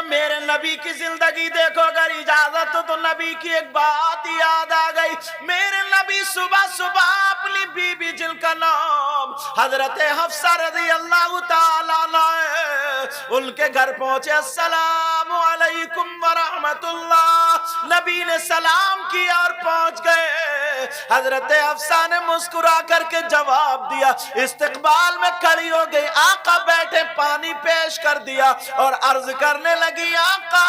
میرے نبی کی زندگی دیکھو، اگر اجازت ہو تو نبی کی ایک بات یاد آ گئی. میرے نبی صبح صبح اپنی بی بی جن کا نام حضرت حفصہ رضی اللہ تعالیٰ عنہ ہے، ان کے گھر پہنچے. السلام علیکم ورحمت اللہ. نبی نے سلام کیا اور پہنچ گئے. حضرت حفصہ نے مسکرا کر کے جواب دیا، استقبال میں کھڑی ہو گئی. آقا بیٹھے، پانی پیش کر دیا اور عرض کرنے لگی، آقا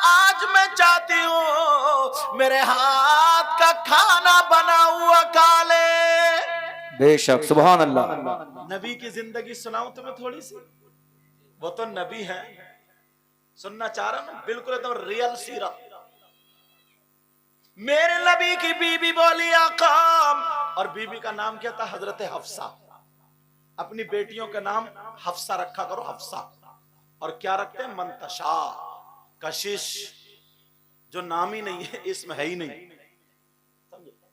آج میں چاہتی ہوں میرے ہاتھ کا کھانا بنا ہوا کھا لے. بے شک، سبحان اللہ. نبی کی زندگی سناؤں تمہیں تھوڑی سی؟ وہ تو نبی ہے، سننا چاہ رہا نا، بالکل ایک دم ریئل سیرت. میرے نبی کی بی بی بولی آقا، اور بی بی کا نام کیا تھا؟ حضرت حفصہ. اپنی بیٹیوں کا نام حفصہ رکھا کرو، حفصہ. اور کیا رکھتے ہیں؟ منتشا، کشش، جو نام ہی نہیں ہے، اسم ہے ہی نہیں،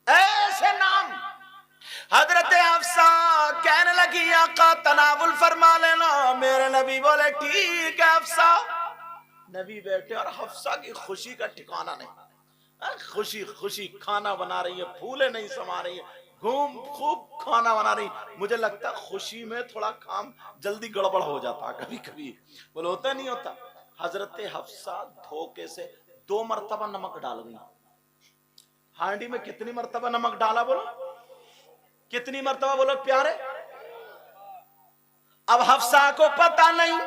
ایسے نام. حضرت حفصہ کہنے لگی آقا تناول فرما لینا. میرے نبی بولے ٹھیک ہے حفصہ. نبی بیٹھے اور حفصہ کی خوشی کا ٹھکانہ نہیں. خوشی خوشی کھانا بنا رہی ہے، پھولے نہیں سما رہی ہے، خوب کھانا بنا رہی. مجھے لگتا ہے خوشی میں تھوڑا کام جلدی گڑبڑ ہو جاتا کبھی کبھی، بولے ہوتا نہیں ہوتا. حضرت حفصہ دھوکے سے 2 مرتبہ نمک ڈال گئی. ہانڈی میں کتنی مرتبہ نمک ڈالا بولو؟ کتنی مرتبہ بولو پیارے؟ اب حفصہ کو پتہ نہیں.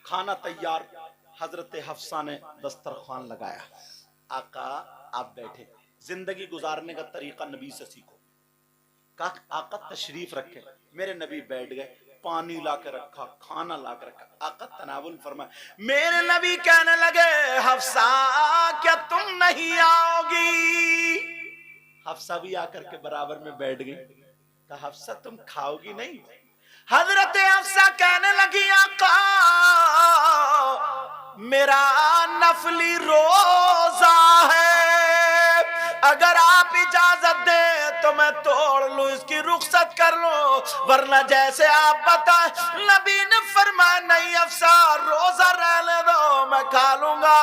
کھانا تیار. حضرت حفصہ نے دسترخوان لگایا. آقا آپ بیٹھے. زندگی گزارنے کا طریقہ نبی سے سیکھو. آقا تشریف رکھے. میرے نبی بیٹھ گئے، پانی لا کے رکھا، کھانا لا کے رکھا. آقا تناول فرمائے. میرے نبی کہنے لگے حفصہ کیا تم نہیں آؤ گی؟ حفصہ بھی آ کر کے برابر میں بیٹھ گئی. کہا حفصہ تم کھاؤ گی نہیں؟ حضرت حفصہ کہنے لگی آقا میرا نفلی روزہ ہے، اگر آپ اجازت دیں تو میں توڑ لوں، اس کی رخصت کر لوں، ورنہ جیسے آپ بتائیں. نبی نے فرمایا نہیں حفصہ روزہ رہنے دو، میں کھا لوں گا.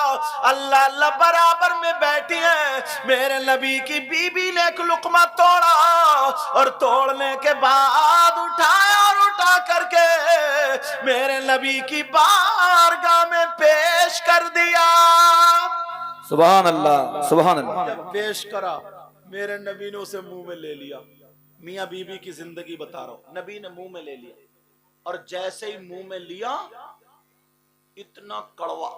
اللہ اللہ برابر میں بیٹھی ہیں. میرے نبی کی بی بی نے ایک لقمہ توڑا اور توڑنے کے بعد اٹھایا اور اٹھا کر کے میرے نبی کی بارگاہ میں پیش کر دیا. سبحان اللہ، سبحان اللہ. جب پیش کرا میرے نبی نے اسے منہ میں لے لیا. میاں بی بی کی زندگی بتا رہا ہوں. نبی نے منہ میں لے لیا اور جیسے ہی منہ میں لیا اتنا کڑوا،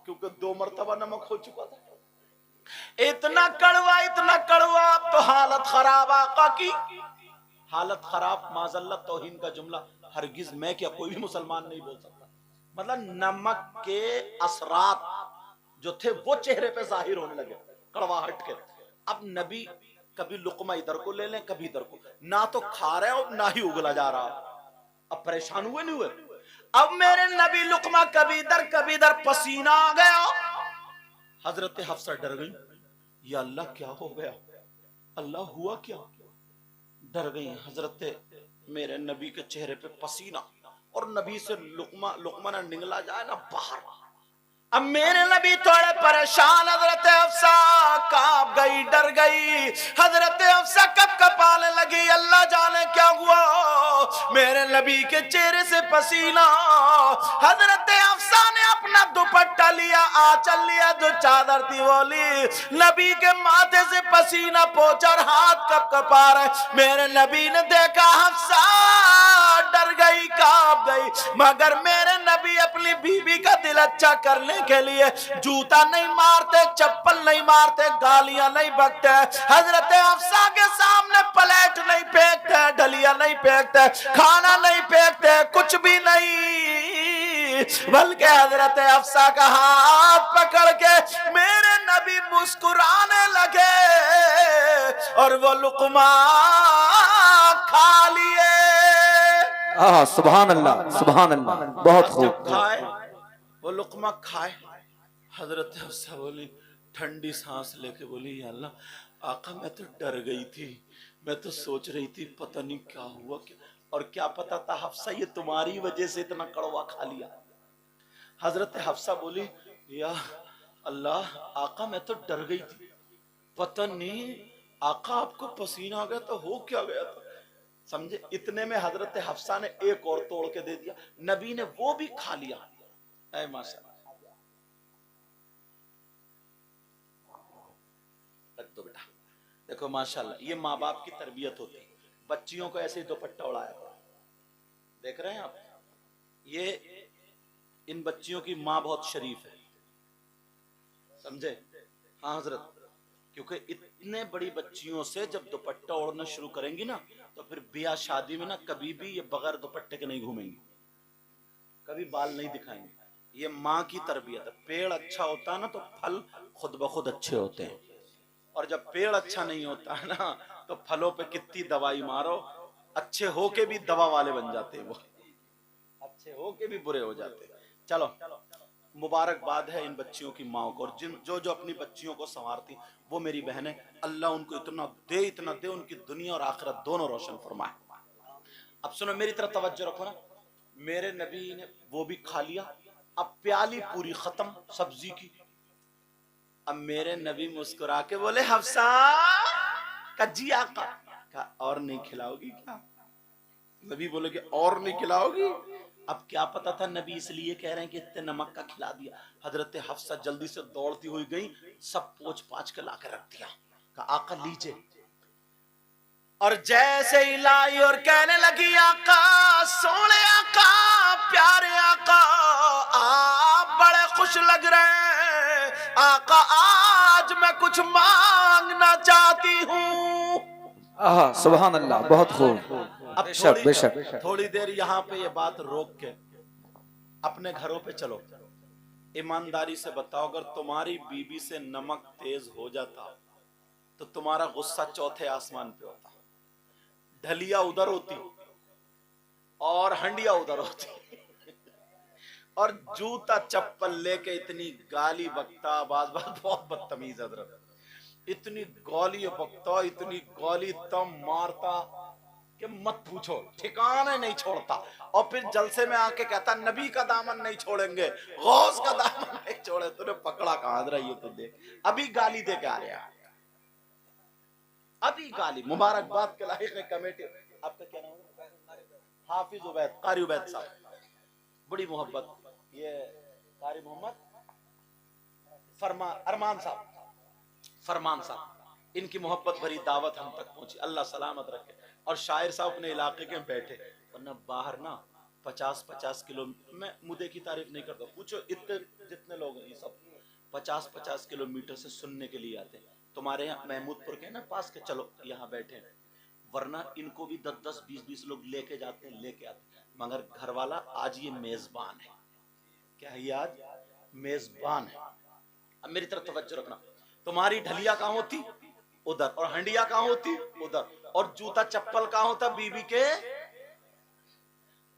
کیونکہ 2 مرتبہ نمک ہو چکا تھا، اتنا کڑوا. اب تو حالت خراب. آقا کی حالت خراب. معذاللہ توہین کا جملہ ہرگز میں کیا کوئی بھی مسلمان نہیں بول سکتا. مطلب نمک کے اثرات جو تھے وہ چہرے پہ ظاہر ہونے لگے، کڑواہٹ کے. اب نبی کبھی لقمہ ادھر کو لے لیں کبھی ادھر کو، نہ تو کھا رہے اور نہ ہی اگلا جا رہا. اب پریشان ہوئے نہیں ہوئے؟ اب میرے نبی لقمہ کبھی ادھر پسینہ آ گیا. حضرت حفصہ ڈر گئی. یا اللہ کیا ہو گیا؟ اللہ ہوا کیا؟ ڈر گئی. حضرت میرے نبی کے چہرے پہ پسینہ اور نبی سے لقمہ نہ نگلا جائے نہ باہر. اب میرے نبی تھوڑے پریشان. حضرت حفصہ کانپ گئی، ڈر گئی. حضرت حفصہ کپانے لگی، اللہ جانے کیا ہوا. میرے نبی کے چہرے سے پسینہ. حضرت حفصہ نے اپنا دوپٹہ لیا، آنچل لیا، جو چادر تھی وہ لی، نبی کے ماتھے سے پسینہ پوچھا اور ہاتھ کپا رہے. میرے نبی نے دیکھا حفصہ ڈر گئی، کانپ گئی، مگر میرے نبی اپنی بیوی کا دل اچھا کرنے کے لیے جوتا نہیں مارتے، چپل نہیں مارتے، گالیاں نہیں بکتے. حضرت حفصہ کے سامنے پلیٹ نہیں پھینکتے، ڈلیا نہیں پھینکتے، کھانا نہیں پھینکتے، کچھ بھی نہیں، بلکہ حضرت حفصہ کا ہاتھ پکڑ کے میرے نبی مسکرانے لگے اور وہ لقمہ کھا لیے. سبحان اللہ، سبحان اللہ. بہت خوب. جب کھائے وہ لقمہ کھائے، حضرت حفصہ بولی ٹھنڈی سانس لے کے بولی یا اللہ آقا میں تو ڈر گئی تھی، میں تو سوچ رہی تھی پتہ نہیں کیا ہوا. اور کیا پتا تھا حفصہ یہ تمہاری وجہ سے اتنا کڑوا کھا لیا. حضرت حفصہ بولی یا اللہ آقا میں تو ڈر گئی تھی، پتہ نہیں آقا آپ کو پسینہ آ گیا تو ہو کیا گیا تھا. سمجھے؟ اتنے میں حضرت حفصہ نے ایک اور توڑ کے دے دیا، نبی نے وہ بھی کھا لیا. اے ماشاء اللہ. رکھ دو بیٹا. دیکھو ماشاءاللہ یہ ماں باپ کی تربیت ہوتی ہے. بچیوں کو ایسے ہی دوپٹہ اڑایا کرو. دیکھ رہے ہیں آپ، یہ ان بچیوں کی ماں بہت شریف ہے، سمجھے؟ ہاں حضرت، کیونکہ اتنے بڑی بچیوں سے جب دوپٹہ اوڑھنا شروع کریں گی نا تو پھر بیاہ شادی میں نا کبھی بھی یہ بغیر دوپٹے کے نہیں گھومیں گی، کبھی بال نہیں دکھائیں گے. یہ ماں کی تربیت ہے. پیڑ اچھا ہوتا ہے نا تو پھل خود بخود اچھے ہوتے ہیں، اور جب پیڑ اچھا نہیں ہوتا ہے نا تو پھلوں پہ کتنی دوائی مارو اچھے ہو کے بھی دوا والے بن جاتے ہیں، وہ اچھے ہو کے بھی برے ہو جاتے ہیں. چلو مبارکباد ہے ان بچیوں کی ماں کو، اور جو اپنی بچیوں کو سنوارتی وہ میری بہنیں، اللہ ان کو اتنا دے ان کی دنیا اور آخرت دونوں روشن فرمائے. اب سنو میری طرف توجہ رکھو نا. میرے نبی نے وہ بھی کھا لیا. اب پیالی پوری ختم سبزی کی. اب میرے نبی مسکرا کے بولے حفصہ کجی آقا، کہا اور نہیں کھلاؤ گی کیا؟ نبی بولے کہ اور نہیں کھلاؤ گی؟ اب کیا پتا تھا نبی اس لیے کہہ رہے ہیں کہ اتنے نمک کا کھلا دیا. حضرت حفصہ جلدی سے دوڑتی ہوئی گئی، سب پوچھ پاچھ کے لا کے رکھ دیا. کہا آقا لیجئے. اور جیسے ہی لائی اور کہنے لگی آقا سونے آقا پیارے آقا آپ بڑے خوش لگ رہے ہیں، آقا آج میں کچھ مانگنا چاہتی ہوں. سبحان اللہ، بہت خوب. اب بے شک بے شک. تھوڑی دیر یہاں پہ یہ بات روک کے اپنے گھروں پہ چلو. ایمانداری سے بتاؤ اگر تمہاری بیوی سے نمک تیز ہو جاتا تو تمہارا غصہ چوتھے آسمان پہ ہوتا، ڈھلیا ادھر ہوتی اور ہنڈیا ادھر ہوتی، اور جوتا چپل لے کے اتنی گالی بکتا. بعض بات بہت بدتمیز حضرت، اتنی گالی بکتا، اتنی گالی تم مارتا کہ مت پوچھو، ٹھکانے نہیں چھوڑتا. اور پھر جلسے میں آ کے کہتا نبی کا دامن نہیں چھوڑیں گے، غوث کا دامن نہیں چھوڑے. تو نے پکڑا کہاں رہی تو دیکھ ابھی گالی دے کے آ رہے ہیں، ابھی گالی. مبارکباد کے لائق ہے کمیٹی. آپ کا کیا نام ہے؟ حافظ عبید، قاری عبید صاحب، بڑی محبت. یہ قاری محمد ارمان صاحب، ان کی محبت بھری دعوت ہم تک پہنچی، اللہ سلامت رکھے. اور شاعر صاحب اپنے علاقے کے بیٹھے، ورنہ باہر نا 50 کلو، میں مدے کی تعریف نہیں کرتا، پوچھو اتنے جتنے لوگ ہیں یہ سب 50 کلومیٹر سے سننے کے لیے آتے ہیں. تمہارے یہاں محمود پور کے نا پاس کے، چلو یہاں بیٹھے، ورنہ ان کو بھی 10 20 لوگ لے کے جاتے ہیں، لے کے آتے ہیں. مگر گھر والا آج یہ میزبان ہے. کیا ہے یہ آج؟ میزبان ہے. اب میری طرف توجہ رکھنا. تمہاری ڈھلیا کہاں ہوتی؟ ادھر. اور ہنڈیا کہاں ہوتی؟ ادھر. اور جوتا چپل کہاں ہوتا بیوی کے؟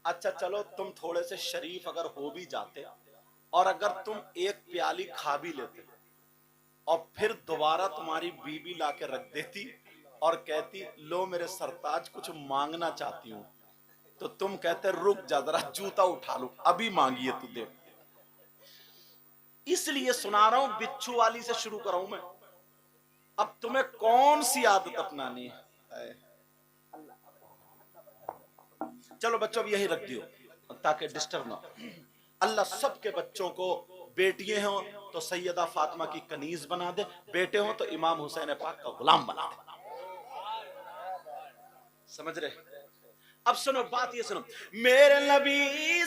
اچھا چلو تم تھوڑے سے شریف اگر ہو بھی جاتے اور اگر تم ایک پیالی کھا بھی لیتے اور پھر دوبارہ تمہاری بیوی لا کے رکھ دیتی اور کہتی لو میرے سرتاج کچھ مانگنا چاہتی ہوں، تو تم کہتے رک جا ذرا جوتا اٹھا لو ابھی مانگیے تو دے. اس لیے سنا رہا ہوں بچھو والی سے شروع کراؤں میں. اب تمہیں کون سی عادت اپنانی ہے؟ چلو بچوں یہی رکھ دیو تاکہ ڈسٹرب نہ. اللہ سب کے بچوں کو بیٹیاں ہوں تو سیدہ فاطمہ کی کنیز بنا دے، بیٹے ہوں تو امام حسین پاک کا غلام بنا دے. سمجھ رہے؟ اب سنو بات یہ سنو. میرے نبی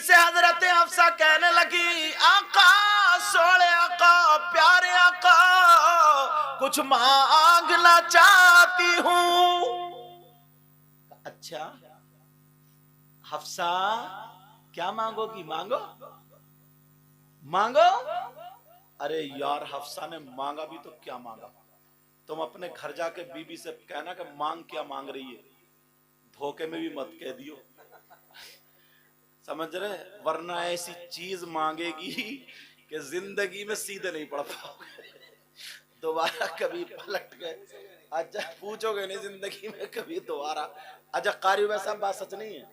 سے حضرت حفصہ کہنے لگی آقا سوڑے آقا پیارے آقا کچھ مانگنا چاہتی ہوں. اچھا حفصہ کیا مانگو گی؟ مانگو. ارے یار حفصہ نے مانگا بھی تو کیا مانگا. تم اپنے گھر جا کے بی بی سے کہنا کہ مانگ کیا مانگ رہی ہے، دھوکے میں بھی مت کہہ دیو، سمجھ رہے؟ ورنہ ایسی چیز مانگے گی کہ زندگی میں سیدھے نہیں پڑ پاؤ گے، دوبارہ کبھی پلٹ گئے. اچھا پوچھو گے نہیں زندگی میں کبھی دوبارہ. اچھا قاری ویسا بات سچ نہیں ہے؟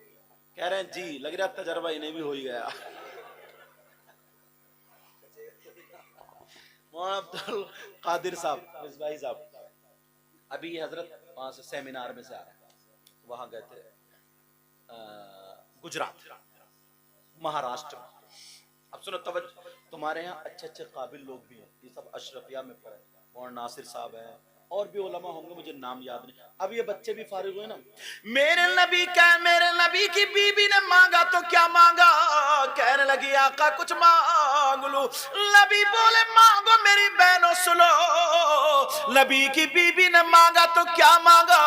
کہہ رہے ہیں جی، لگ رہا تجربہ انہیں بھی ہو ہی گیا. مولانا عبد القادر صاحب مصباحی صاحب ابھی حضرت وہاں سے سیمینار میں سے آ رہے ہیں، وہاں گئے تھے گجرات مہاراشٹر میں. اب سنو توجہ، تمہارے یہاں اچھے اچھے قابل لوگ بھی ہیں، یہ سب اشرفیہ میں پڑھے، مولانا ناصر صاحب ہیں اور بھی علماء ہوں گے، مجھے نام یاد نہیں. اب یہ بچے بھی فارغ ہوئے نا. میرے نبی کی بیوی نے مانگا تو کیا مانگا؟ کہنے لگی آقا کچھ مانگ لو. نبی بولے مانگو میری بہنوں سنو. نبی کی بیوی نے مانگا تو کیا مانگا؟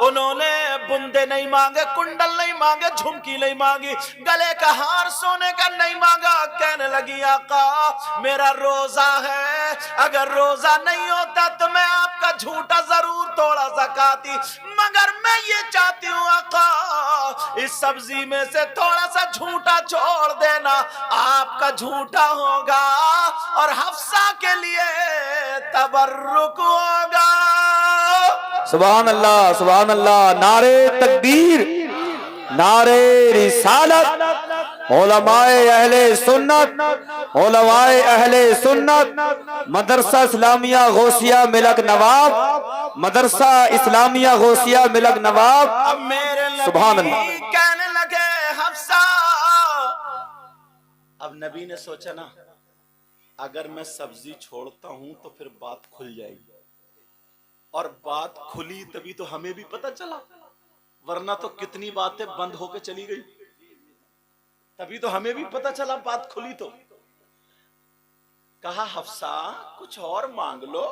انہوں نے بندے نہیں مانگے، کنڈل نہیں مانگے، جھمکی نہیں مانگی، گلے کا ہار سونے کا نہیں مانگا. کہنے لگی آقا میرا روزہ ہے، اگر روزہ نہیں ہوتا تو میں آپ کا جھوٹا ضرور توڑا زکاتی، مگر میں یہ چاہتی ہوں آقا اس سبزی میں سے تھوڑا سا جھوٹا چھوڑ دینا، آپ کا جھوٹا ہوگا اور حفصہ کے لیے تبرک ہوگا. سبحان اللہ سبحان اللہ. نعرے تکبیر، نعرے رسالت. علماء اہل سنت، علماء اہل سنت، مدرسہ اسلامیہ غوثیہ ملک نواب، مدرسہ اسلامیہ غوثیہ ملک نواب. اب میرے سبحان نبی اللہ. کہنے لگے حفصہ. اب نبی نے سوچا نا اگر میں سبزی چھوڑتا ہوں تو پھر بات کھل جائے گی، اور بات کھلی تبھی تو ہمیں بھی پتہ چلا، ورنہ تو کتنی باتیں بند ہو کے چلی گئی. تبھی تو ہمیں بھی پتہ چلا بات کھلی. تو کہا حفصہ کچھ اور مانگ لو،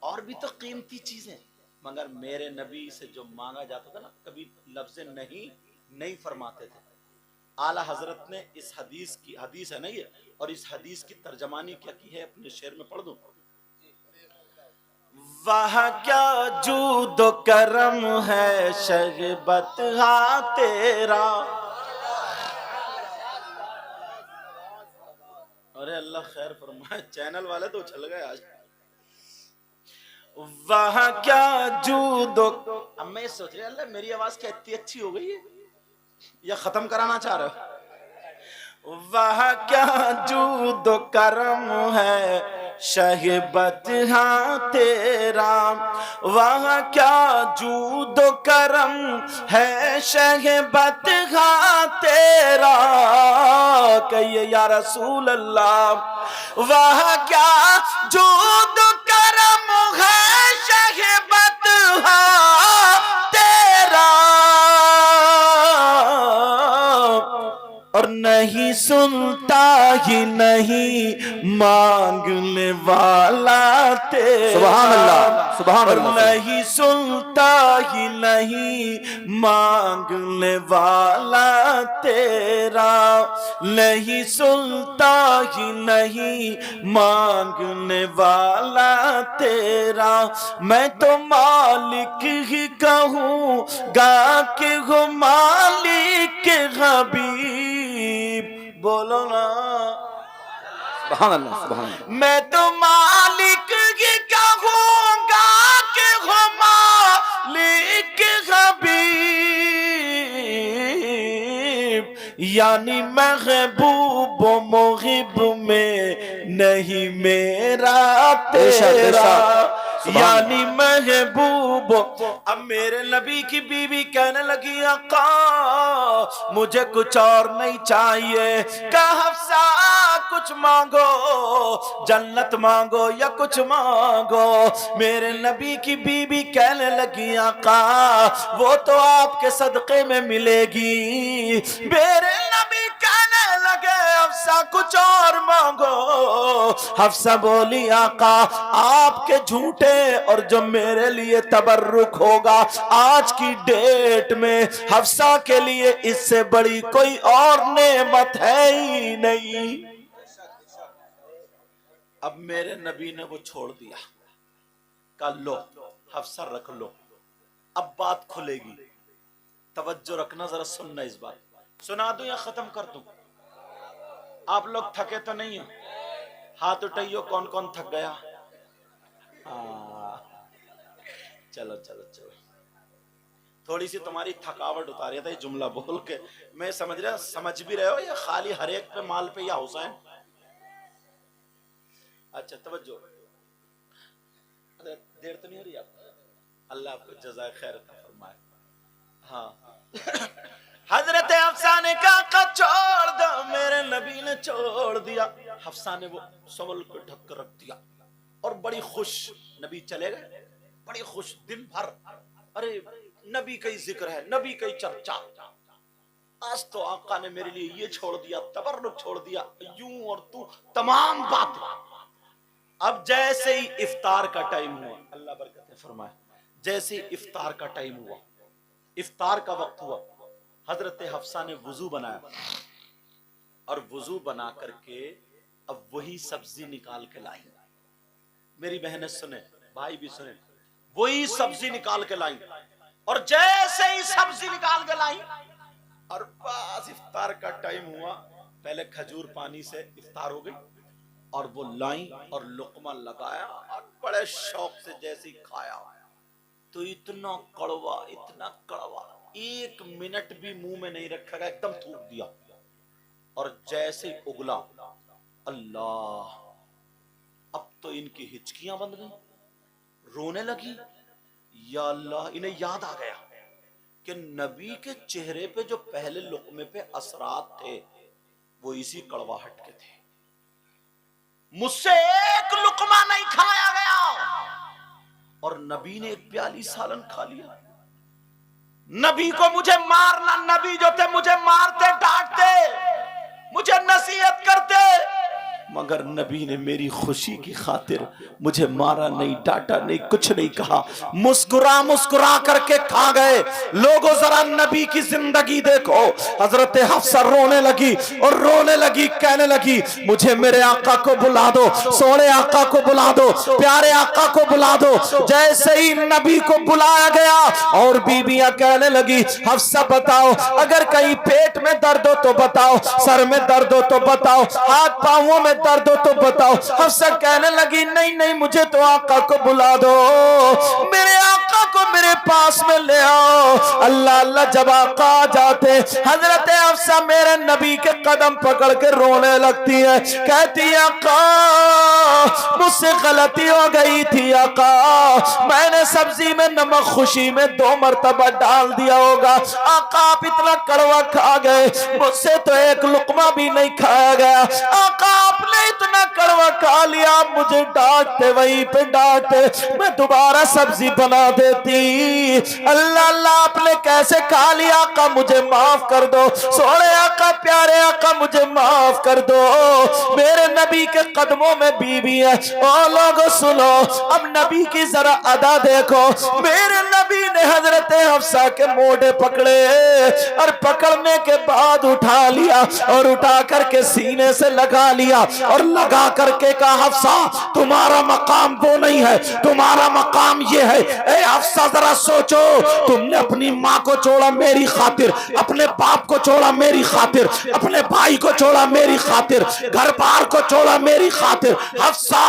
اور بھی تو قیمتی چیزیں. مگر میرے نبی سے جو مانگا جاتا تھا نا کبھی لفظ نہیں فرماتے تھے. اعلیٰ حضرت نے اس حدیث ہے نا یہ، اور اس حدیث کی ترجمانی کیا کی ہے اپنے شعر میں پڑھ دوں. وہاں کیا جود و کرم ہے شہبت ہاں تیرا. ارے اللہ خیر فرمائے، چینل والے تو اچھل گئے آج. وہاں کیا جود و، اب میں یہ سوچ رہا اللہ میری آواز کیا اتنی اچھی ہو گئی ہے یا ختم کرانا چاہ رہے ہو؟ وہاں کیا جود و کرم ہے شہبت ہاں تیرا. وہاں کیا جود و کرم ہے شہبت ہاں تیرا. کہیے یا رسول اللہ. وہاں کیا جود و کرم ہے شہبت ہاں تیرا. اور نہیں سنتا ہی نہیں مانگنے والا تیرا. سبحان اللہ سبحان اور اللہ. نہیں سنتا ہی نہیں مانگنے والا تیرا. نہیں سنتا ہی نہیں مانگنے والا تیرا. میں تو مالک ہی کہوں گا کہ ہو مالک حبیب. بولو نا سبحان اللہ سبحان اللہ. میں تو مالک ہی کہوں گا کہ ہو مالک حبیب. یعنی محبوب و محب میں نہیں میرا تیرا. یعنی محبوب. اب میرے نبی کی بیوی کہنے لگی آقا مجھے کچھ اور نہیں چاہیے. کہا حفصہ کچھ مانگو، جنت مانگو یا کچھ مانگو. میرے نبی کی بیوی کہنے لگی آقا وہ تو آپ کے صدقے میں ملے گی. میرے نبی کہنے لگے حفصہ کچھ اور مانگو. حفصہ بولی آقا آپ کے جھوٹے اور جو میرے لیے تبرک ہوگا آج کی ڈیٹ میں حفصہ کے لیے اس سے بڑی کوئی اور نعمت ہے ہی نہیں. اب میرے نبی نے وہ چھوڑ دیا، کہا لو حفصہ رکھ لو، اب بات کھلے گی. توجہ رکھنا ذرا، سننا اس بات. سنا دوں یا ختم کر دوں؟ آپ لوگ تھکے تو نہیں ہیں؟ ہاتھ اٹھائیو کون کون تھک گیا. چلو چلو چلو، تھوڑی سی تمہاری تھکاوٹ اتاری تھا یہ جملہ بول کے. میں سمجھ رہا سمجھ بھی رہے ہو یا خالی ہر ایک پہ مال پہ یا حسین. اچھا توجہ، دیر تو نہیں ہو رہی آپ کو؟ اللہ آپ کو جزائے خیر عطا فرمائے. ہاں حضرت حفصہ نے کہا آقا چھوڑ دو، میرے نبی نے چھوڑ دیا. حفصہ نے وہ سول کو ڈھک کر رکھ دیا اور بڑی خوش. نبی چلے گئے بڑی خوش دن بھر. ارے نبی کا ہی ذکر ہے، نبی کا ہی چرچا. آج تو آقا نے میرے لیے یہ چھوڑ دیا، تبرک چھوڑ دیا، یوں اور تو تمام بات. اب جیسے ہی افطار کا ٹائم ہوا، اللہ برکتیں فرمائے، جیسے ہی افطار کا ٹائم ہوا، افطار کا وقت ہوا، حضرت حفصہ نے وضو بنایا اور وضو بنا کر کے اب وہی سبزی نکال کے لائیں. میری بہنیں سنیں، بھائی بھی سنیں، وہی سبزی نکال کے لائیں. اور جیسے ہی سبزی نکال کے لائیں اور بس افطار کا ٹائم ہوا، پہلے کھجور پانی سے افطار ہو گئی اور وہ لائیں اور لقمہ لگایا اور بڑے شوق سے جیسے ہی کھایا تو اتنا کڑوا، اتنا کڑوا، 1 منٹ بھی منہ میں نہیں رکھا گیا، ایک دم تھوک دیا. اور جیسے ہی اگلا، اللہ، اب تو ان کی ہچکیاں بند گئیں، رونے لگی. یا اللہ، انہیں یاد آ گیا کہ نبی کے چہرے پہ جو پہلے لقمے پہ اثرات تھے وہ اسی کڑواہٹ کے تھے. مجھ سے ایک لقمہ نہیں کھایا گیا اور نبی نے ایک پیالی سالن کھا لیا. نبی کو مجھے مارنا، نبی جو تھے مجھے مارتے، ڈانٹتے، مجھے نصیحت کرتے، مگر نبی نے میری خوشی کی خاطر مجھے مارا نہیں، ڈانٹا نہیں، کچھ نہیں کہا. مسکرا مسکرا کر کے کھا گئے. لوگوں ذرا نبی کی زندگی دیکھو. حضرت حفصہ رونے لگی اور رونے لگی، کہنے لگی مجھے میرے آقا کو بلا دو، سونے آقا کو بلا دو، پیارے آقا کو بلا دو. جیسے ہی نبی کو بلایا گیا اور بیویاں کہنے لگی حفصہ بتاؤ، اگر کہیں پیٹ میں درد ہو تو بتاؤ، سر میں درد ہو تو بتاؤ، ہاتھ پاؤں میں درد ہو تو بتاؤ. حفصہ کہنے لگی نہیں نہیں، مجھے تو آقا کو بلا دو، میرے آقا کو میرے پاس میں لے آؤ. اللہ اللہ، جب آقا آ جاتے حضرت حفصہ میرے نبی کے قدم پکڑ کے رونے لگتی ہے، کہتی آقا مجھ سے غلطی ہو گئی تھی آقا، میں نے سبزی میں نمک خوشی میں 2 مرتبہ ڈال دیا ہوگا. آقا آپ اتنا کڑوا کھا گئے، مجھ سے تو ایک لقمہ بھی نہیں کھایا گیا. آقا آپ نے اتنا کڑوا کھا لیا، مجھے ڈانٹتے، وہیں پہ ڈانٹتے، میں دوبارہ سبزی بنا دیتی. اللہ اللہ، آپ نے کیسے کھا لیا آقا، مجھے معاف کر دو. سونے آقا، پیارے آقا، مجھے معاف کر دو. میرے نبی کے قدموں میں بیوی ہے. او لوگو سنو، اب نبی کی ذرا ادا دیکھو. میرے نبی نے حضرت حفصہ کے موڑے پکڑے اور پکڑنے کے بعد اٹھا لیا اور اٹھا کر کے سینے سے لگا لیا اور لگا کر کے کہا حفصہ تمہارا مقام وہ نہیں ہے، تمہارا مقام یہ ہے. اے حفصہ ذرا سوچو، تم نے اپنی ماں کو چھوڑا میری خاطر، اپنے باپ کو چھوڑا میری خاطر، اپنے بھائی کو چھوڑا میری خاطر، گھر بار کو چھوڑا میری خاطر. حفصہ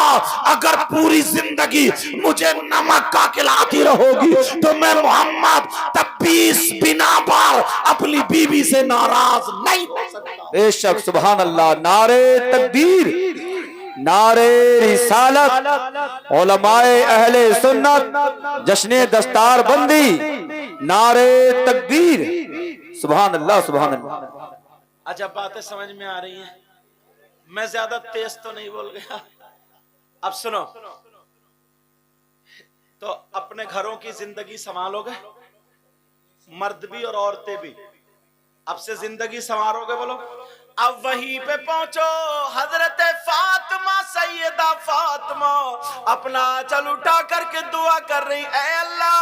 اگر پوری زندگی مجھے نمک کا کھلاتی رہو گی تو میں محمد 23 بنا بار اپنی بیوی سے ناراض نہیں ہو سکتا. بے شک، سبحان اللہ. نعرے تکبیر، نعرے رسالت، علماء اہل سنت، جشن دستار بندی، نعرے تکبیر، سبحان اللہ سبحان اللہ. اچھا باتیں سمجھ میں آ رہی ہیں؟ میں زیادہ تیز تو نہیں بول گیا؟ اب سنو، تو اپنے گھروں کی زندگی سنبھالو گے، مرد بھی اور عورتیں بھی. اب سے زندگی سنوارو گے، بولو. اب وہیں پہ پہنچو، حضرت فاطمہ، سیدہ فاطمہ اپنا آنچل اٹھا کر کے دعا کر رہی، اے اللہ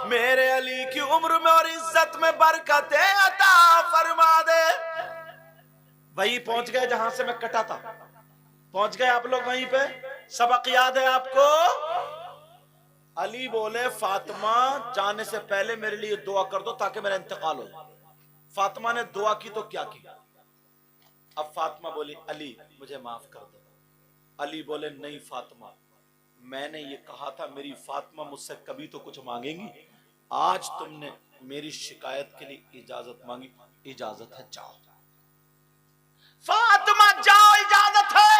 میرے علی کی عمر میں اور عزت میں برکت عطا فرما دے. وہیں پہنچ گئے جہاں سے میں کٹا تھا، پہنچ گئے آپ لوگ وہیں پہ. سبق یاد ہے آپ کو؟ علی بولے فاطمہ جانے سے پہلے میرے لیے دعا کر دو تاکہ میرا انتقال ہو. فاطمہ نے دعا کی تو کیا کی؟ اب فاطمہ بولی علی مجھے معاف کر دو. علی بولے نہیں فاطمہ، میں نے یہ کہا تھا میری فاطمہ مجھ سے کبھی تو کچھ مانگیں گی، آج تم نے میری شکایت کے لیے اجازت مانگی، اجازت ہے جاؤ. فاطمہ جاؤ، اجازت ہے.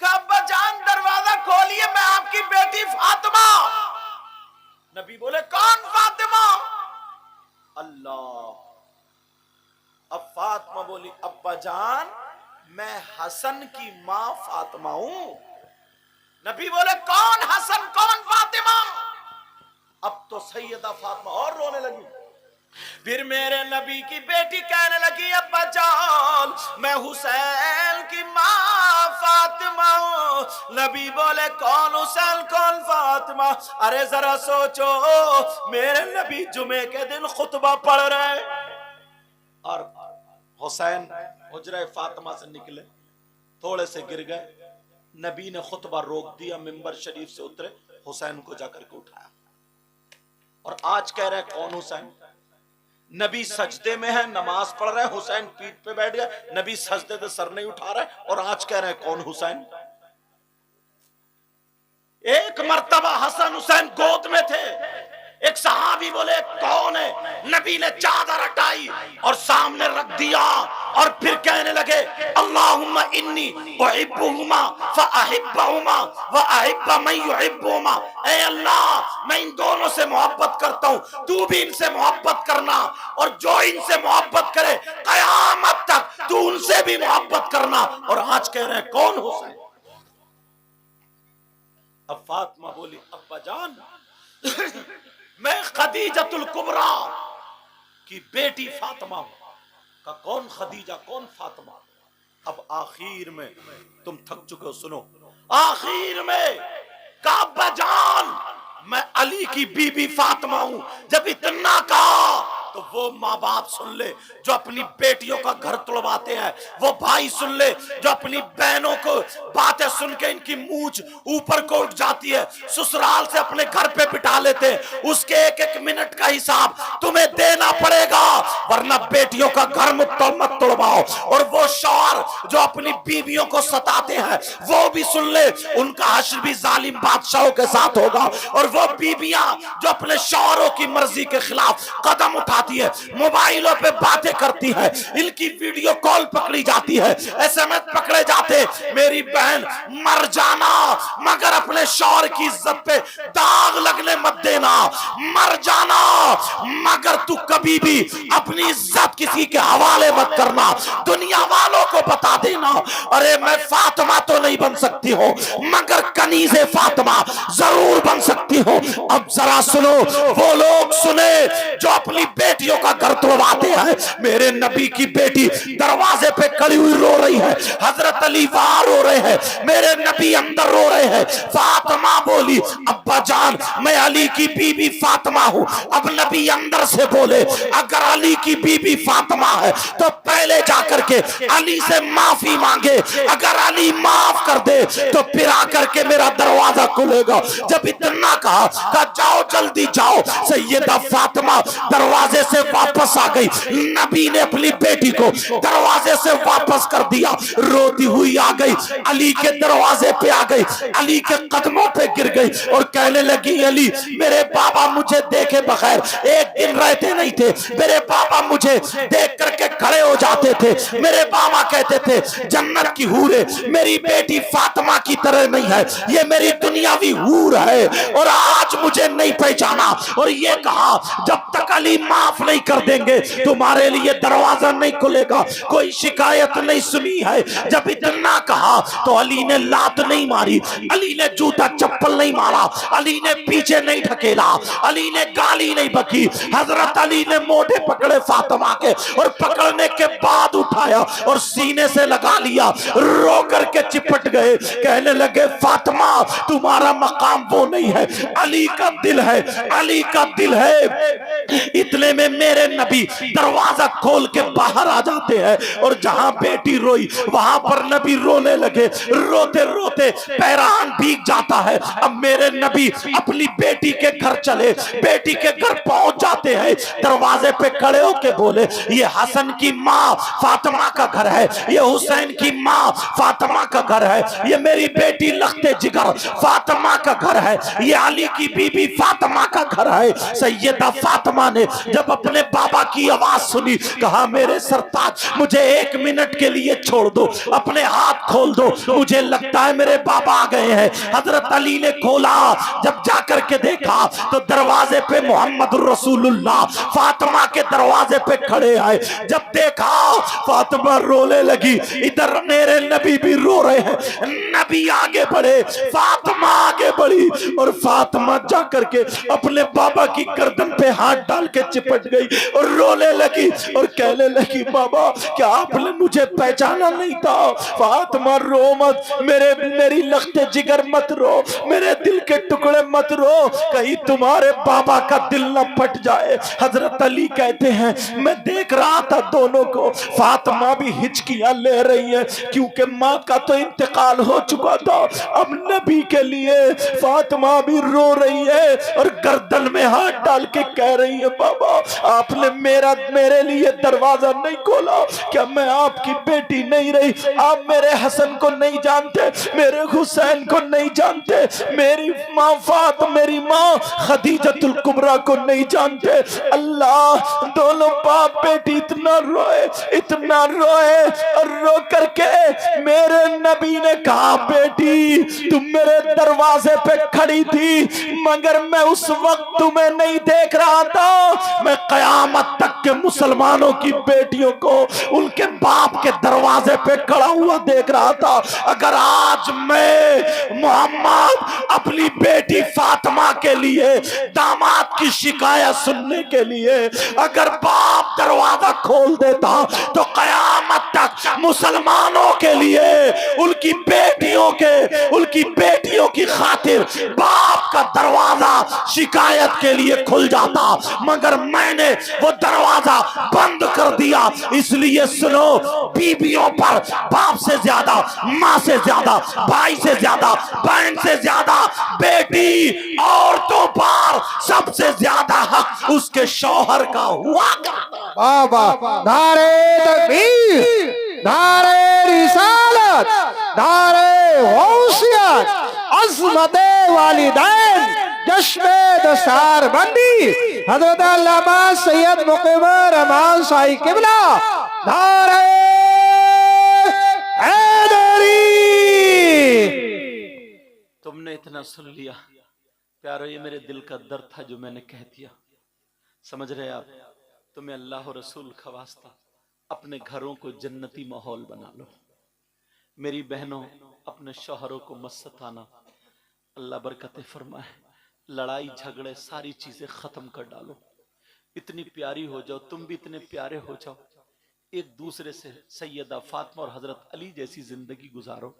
کہا ابا جان دروازہ کھولیے میں آپ کی بیٹی فاطمہ. نبی بولے کون فاطمہ؟ اللہ. اب فاطمہ بولی ابا جان میں حسن کی ماں فاطمہ ہوں. نبی بولے کون حسن کون فاطمہ؟ اب تو سیدہ فاطمہ اور رونے لگی. پھر میرے نبی کی بیٹی کہنے لگی ابا جان میں حسین کی ماں فاطمہ ہوں. نبی بولے کون حسین کون فاطمہ؟ ارے ذرا سوچو میرے نبی جمعے کے دن خطبہ پڑھ رہے اور حسین حجرہ فاطمہ سے نکلے, تھوڑے سے گر گئے. نبی نے خطبہ روک دیا, منبر شریف سے اترے, حسین کو جا کر کے اٹھایا. اور آج کہہ رہے کون حسین؟ نبی سجدے میں ہے, نماز پڑھ رہے, حسین پیٹھ پہ بیٹھ گئے, نبی سجدے سے سر نہیں اٹھا رہے, اور آج کہہ رہے کون حسین؟ ایک مرتبہ حسن حسین گود میں تھے, ایک صحابی بولے کون ہے؟ نبی نے چادر ہٹائی اور سامنے رکھ دیا اور پھر کہنے لگے اللہم انی احبہما فاحبہما واحب من یحبہما. اے اللہ میں ان دونوں سے محبت کرتا ہوں, تو بھی ان سے محبت کرنا, اور جو ان سے محبت کرے قیامت تک تو ان سے بھی محبت کرنا. اور آج کہہ رہے ہیں کون حسین؟ اب فاطمہ بولی ابا جان میں خدیجۃ الکبریٰ کی بیٹی فاطمہ ہوں. کا کون خدیجہ کون فاطمہ؟ اب آخر میں تم تھک چکے ہو, سنو آخر میں کہا ابا جان میں علی کی بی بی فاطمہ ہوں. جب اتنا کہا تو وہ ماں باپ سن لے جو اپنی بیٹیوں کا گھر توڑواتے ہیں, وہ بھائی سن لے جو اپنی بہنوں کو باتیں سن کے ان کی مونچھ اوپر کو اٹھ جاتی ہے, سسرال سے اپنے گھر پہ بٹھا لیتے, اس کے ایک ایک منٹ کا حساب تمہیں دینا پڑے گا ورنہ بیٹیوں کا گھر مت توڑواؤ. اور وہ شوہر جو اپنی بیویوں کو ستاتے ہیں وہ بھی سن لے, ان کا حشر بھی ظالم بادشاہوں کے ساتھ ہوگا. اور وہ بیویاں جو اپنے شوہروں کی مرضی کے خلاف قدم اٹھاتی ہے, موبائلوں پہ باتیں کرتی ہے, ان کی ویڈیو کال پکڑی جاتی ہے, ایس ایم ایس پکڑے جاتے, میری بہن مر جانا مگر اپنے شوہر کی عزت پہ داغ لگنے مت دینا. مر جانا مگر تو کبھی بھی اپنی عزت کسی کے حوالے مت کرنا. دنیا والوں کو بتا دینا ارے میں فاطمہ تو نہیں بن سکتی ہوں مگر کنیز فاطمہ ضرور بن سکتی ہوں. اب ذرا سنو, وہ لوگ سنے جو اپنی بیٹیوں کا گھر توڑواتے ہیں. میرے نبی کی بیٹی دروازے پہ کھڑی ہوئی رو رہی ہے, حضرت علی وہاں رو رہے ہیں, میرے نبی اندر رو رہے ہیں. فاطمہ بولی ابا جان میں علی کی بی بی فاطمہ ہوں. اب نبی اندر سے بولے اگر علی کی بی بی فاطمہ ہے تو پہلے جا کر کے علی سے معافی مانگے, اگر علی معاف کر دے تو پھر آ کر کے میرا دروازہ کھلے گا. جب اتنا کہا جاؤ جلدی جاؤ. سیدہ فاطمہ دروازے سے واپس آ گئی, نبی نے اپنی بیٹی کو دروازے سے واپس کر دیا, روتی ہوئی آ گئی, علی کے دروازے پہ آ گئی, علی کے قدموں پہ گر گئی اور کہنے لگی علی میرے بابا مجھے دیکھے بغیر ایک دن رہتے نہیں تھے, میرے بابا مجھے دیکھ کر کے کھڑے ہو جاتے تھے, میرے بابا کہتے تھے جنت کی حور ہے, میری بیٹی فاطمہ کی طرح نہیں ہے, یہ میری دنیاوی حور ہے اور آج مجھے نہیں پہچانا. اور یہ کہا جب تک علی معاف نہیں کر دیں گے تمہارے لیے دروازہ نہیں کھلے گا, کوئی شکایت نہیں سنی ہے. جب اتنا کہا تو علی نے لات نہیں ماری, علی نے جوتا چپل نہیں مارا, علی نے پیچھے نہیں ڈھکیلا, علی نے گالی نہیں بکی. حضرت علی نے موٹے پکڑے فاطمہ کے اور پکڑنے کے بعد اٹھایا اور سینے سے لگا لیا, رو کر کے چپٹ گئے, کہنے لگے فاطمہ تمہارا مقام وہ نہیں ہے, علی کا دل ہے, علی کا دل ہے. اتنے میں میرے نبی دروازہ کھول کے باہر آ جاتے ہیں اور جہاں بیٹی روئی وہاں پر نبی رونے لگے, روتے روتے پیرہن بھیگ جاتا ہے. اب میرے نبی اپنی بیٹی کے گھر چلے, بیٹی کے گھر پہنچ جاتے ہیں, دروازے پہ کھڑے ہو کے بولے یہ حسن کی ماں فاطمہ کا گھر ہے, یہ حسین کی ماں فاطمہ کا گھر ہے, یہ میری بیٹی لختے جگر فاطمہ کا گھر ہے, یہ علی کی بی بی فاطمہ کا گھر ہے. سیدہ فاطمہ فاطمہ نے جب اپنے بابا کی آواز سنی کہا میرے سرتاج مجھے 1 منٹ کے لیے چھوڑ دو، اپنے ہاتھ کھول دو، مجھے لگتا ہے میرے بابا آ گئے ہیں۔ حضرت علی نے کھولا، جب جا کر کے دیکھا تو دروازے پہ محمد رسول اللہ فاطمہ کے دروازے پہ کھڑے آئے۔ جب دیکھا فاطمہ رونے لگی، ادھر میرے نبی بھی رو رہے ہیں۔ نبی آگے بڑھے، فاطمہ آگے بڑھی، اور فاطمہ جا کر کے اپنے بابا کی گردن پہ ہاتھ ڈال کے چپٹ گئی اور رونے لگی اور کہنے لگی بابا کیا آپ نے مجھے پہچانا نہیں تھا؟ فاطمہ رو مت، میری لخت جگر مت رو، میرے دل کے ٹکڑے مت رو، کہیں تمہارے بابا کا دل نہ پھٹ جائے۔ حضرت علی کہتے ہیں میں دیکھ رہا تھا دونوں کو، فاطمہ بھی ہچکیاں لے رہی ہے کیونکہ ماں کا تو انتقال ہو چکا تھا، اب نبی کے لیے فاطمہ بھی رو رہی ہے اور گردن میں ہاتھ ڈال کے کہہ رہی ہے بابا آپ نے میرے لیے دروازہ نہیں کھولا، کیا میں آپ کی بیٹی نہیں رہی؟ آپ میرے حسن کو نہیں جانتے، میرے حسین کو نہیں جانتے، میری ماں خدیجۃ الکبریٰ کو نہیں جانتے؟ اللہ، دونوں باپ بیٹی اتنا روئے اور رو کر کے میرے نبی نے کہا بیٹی تم میرے دروازے پہ کھڑی تھی مگر میں اس وقت تمہیں نہیں دیکھ رہا تھا، میں قیامت تک کے مسلمانوں کی بیٹیوں کو ان کے باپ کے دروازے پہ کھڑا ہوا دیکھ رہا تھا۔ اگر آج میں محمد اپنی بیٹی فاطمہ کے لیے داماد کی شکایت سننے کے لیے اگر باپ دروازہ کھول دیتا تو قیامت تک مسلمانوں کے لیے ان کی بیٹیوں کی خاطر باپ کا دروازہ شکایت کے لیے کھل جاتا، مگر میں نے وہ دروازہ بند کر دیا۔ اس لیے سنو، بیویوں پر باپ سے زیادہ، ماں سے زیادہ، بھائی سے زیادہ، بہن سے زیادہ، بیٹی عورتوں پر سب سے زیادہ حق اس کے شوہر کا ہوا کرتا۔ بابا نعرے تکبیر، نعرے رسالت، نعرے غوثیت، عظمت والدین، جشن دستار بندی حضرت علامہ سید مقیم رحمان شاہی قبلہ، نعرے حیدری۔ تم نے اتنا سن لیا پیارو، یہ میرے دل کا درد تھا جو میں نے کہہ دیا، سمجھ رہے آپ؟ تمہیں اللہ و رسول کا واسطہ اپنے گھروں کو جنتی ماحول بنا لو۔ میری بہنوں اپنے شوہروں کو مت ستانا، اللہ برکتیں فرمائے، لڑائی جھگڑے ساری چیزیں ختم کر ڈالو، اتنی پیاری ہو جاؤ، تم بھی اتنے پیارے ہو جاؤ، ایک دوسرے سے سیدہ فاطمہ اور حضرت علی جیسی زندگی گزارو،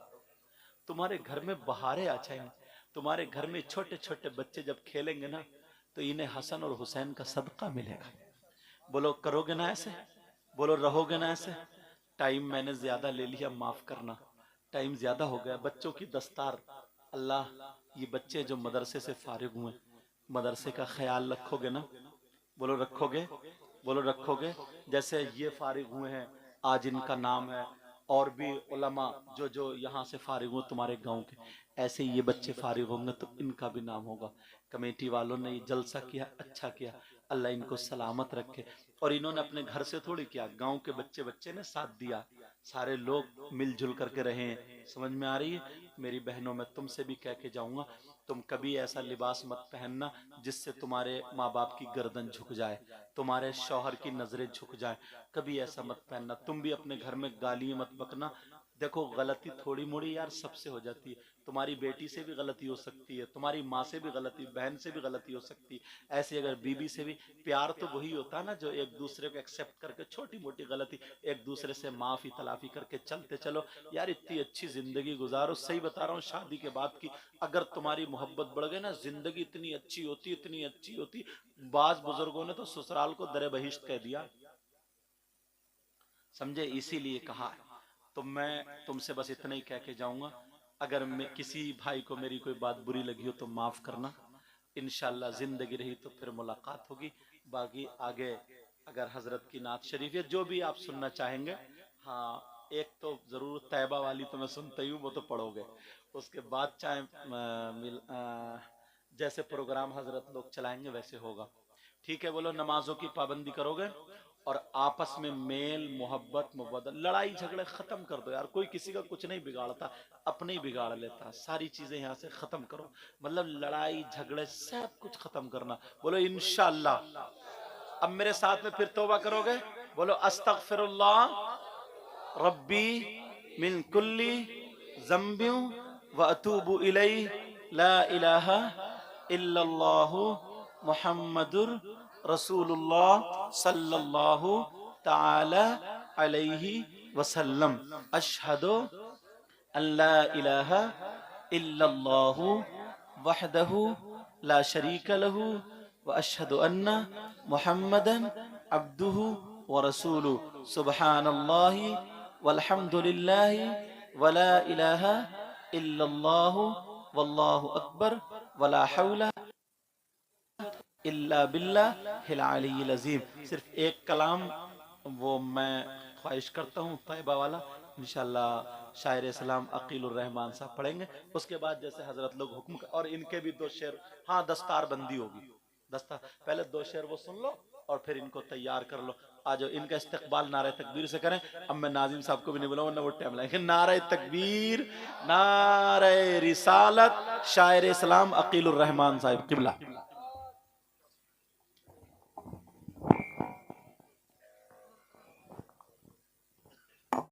تمہارے گھر میں بہاریں آ جائیں، تمہارے گھر میں چھوٹے چھوٹے بچے جب کھیلیں گے نا تو انہیں حسن اور حسین کا صدقہ ملے گا۔ بولو کرو گے نا ایسے؟ بولو رہو گے نا ایسے؟ ٹائم میں نے زیادہ لے لیا، معاف کرنا، ٹائم زیادہ ہو گیا۔ بچوں کی دستار، اللہ یہ بچے جو مدرسے سے فارغ ہوئے، مدرسے کا خیال رکھو گے نا؟ بولو رکھو گے؟ بولو رکھو گے؟ جیسے یہ فارغ ہوئے ہیں آج ان کا نام ہے، اور بھی علماء جو یہاں سے فارغ ہوئے تمہارے گاؤں کے، ایسے یہ بچے فارغ ہوں گے تو ان کا بھی نام ہوگا۔ کمیٹی والوں نے یہ جلسہ کیا، اچھا کیا، اللہ ان کو سلامت رکھے۔ اور انہوں نے اپنے گھر سے تھوڑی کیا، گاؤں کے بچے نے ساتھ دیا، سارے لوگ مل جل کر کے رہے ہیں۔ سمجھ میں آ رہی ہے؟ میری بہنوں میں تم سے بھی کہہ کے جاؤں گا، تم کبھی ایسا لباس مت پہننا جس سے تمہارے ماں باپ کی گردن جھک جائے، تمہارے شوہر کی نظریں جھک جائیں، کبھی ایسا مت پہننا۔ تم بھی اپنے گھر میں گالی مت بکنا۔ دیکھو غلطی تھوڑی موڑی یار سب سے ہو جاتی ہے، تمہاری بیٹی سے بھی غلطی ہو سکتی ہے، تمہاری ماں سے بھی غلطی، بہن سے بھی غلطی ہو سکتی ہے، ایسے اگر بیوی سے بھی۔ پیار تو وہی ہوتا ہے نا جو ایک دوسرے کو ایکسپٹ کر کے چھوٹی موٹی غلطی ایک دوسرے سے معافی تلافی کر کے چلتے چلو یار، اتنی اچھی زندگی گزارو۔ صحیح بتا رہا ہوں، شادی کے بعد کی اگر تمہاری محبت بڑھ گئی نا، زندگی اتنی اچھی ہوتی، اتنی اچھی ہوتی۔ بعض بزرگوں نے تو سسرال کو در بہشت کہہ دیا، سمجھے؟ اسی لیے کہا۔ تو میں تم سے بس اتنا ہی کہہ کے جاؤں گا، اگر میں کسی بھائی کو میری کوئی بات بری لگی ہو تو معاف کرنا، انشاءاللہ زندگی رہی تو پھر ملاقات ہوگی۔ باقی آگے اگر حضرت کی نعت شریف ہے جو بھی آپ سننا چاہیں گے، ہاں ایک تو ضرور طیبہ والی تو میں سنتا ہی ہوں، وہ تو پڑھو گے، اس کے بعد چاہے جیسے پروگرام حضرت لوگ چلائیں گے ویسے ہوگا۔ ٹھیک ہے، بولو نمازوں کی پابندی کرو گے اور آپس میں میل محبت مبادلہ، لڑائی جھگڑے ختم کر دو یار، کوئی کسی کا کچھ نہیں بگاڑتا، اپنے ہی بگاڑ لیتا، ساری چیزیں یہاں سے ختم کرو، مطلب لڑائی جھگڑے سب کچھ ختم کرنا، بولو انشاءاللہ۔ اب میرے ساتھ میں پھر توبہ کرو گے، بولو استغفر اللہ ربی من کلی ذنب واتوب الیہ لا الہ الا اللہ محمد رسول اللہ صلی اللہ تعالی علیہ وسلم، اشہد ان لا الہ الا اللہ وحدہ لا شریک لہ واشہد ان محمدا عبدہ ورسولہ، سبحان اللہ والحمد للہ ولا الہ الا اللہ واللہ اکبر ولا حول الا باللہ العلی العظیم۔ صرف ایک کلام وہ میں خواہش کرتا ہوں طیبہ والا، انشاءاللہ شاعر اسلام عقیل الرحمان صاحب پڑھیں گے، اس کے بعد جیسے حضرت لوگ حکم اور ان کے بھی 2 شعر، ہاں دستار بندی ہوگی، پہلے 2 شعر وہ سن لو اور پھر ان کو تیار کر لو، آجو ان کا استقبال نعرہ تکبیر سے کریں۔ اب میں ناظم صاحب کو بھی نہیں بلاؤں ورنہ وہ ٹائم لائیں گے۔ نعرہ تکبیر، نعرہ رسالت، شاعر اسلام عقیل الرحمان صاحب قبلہ۔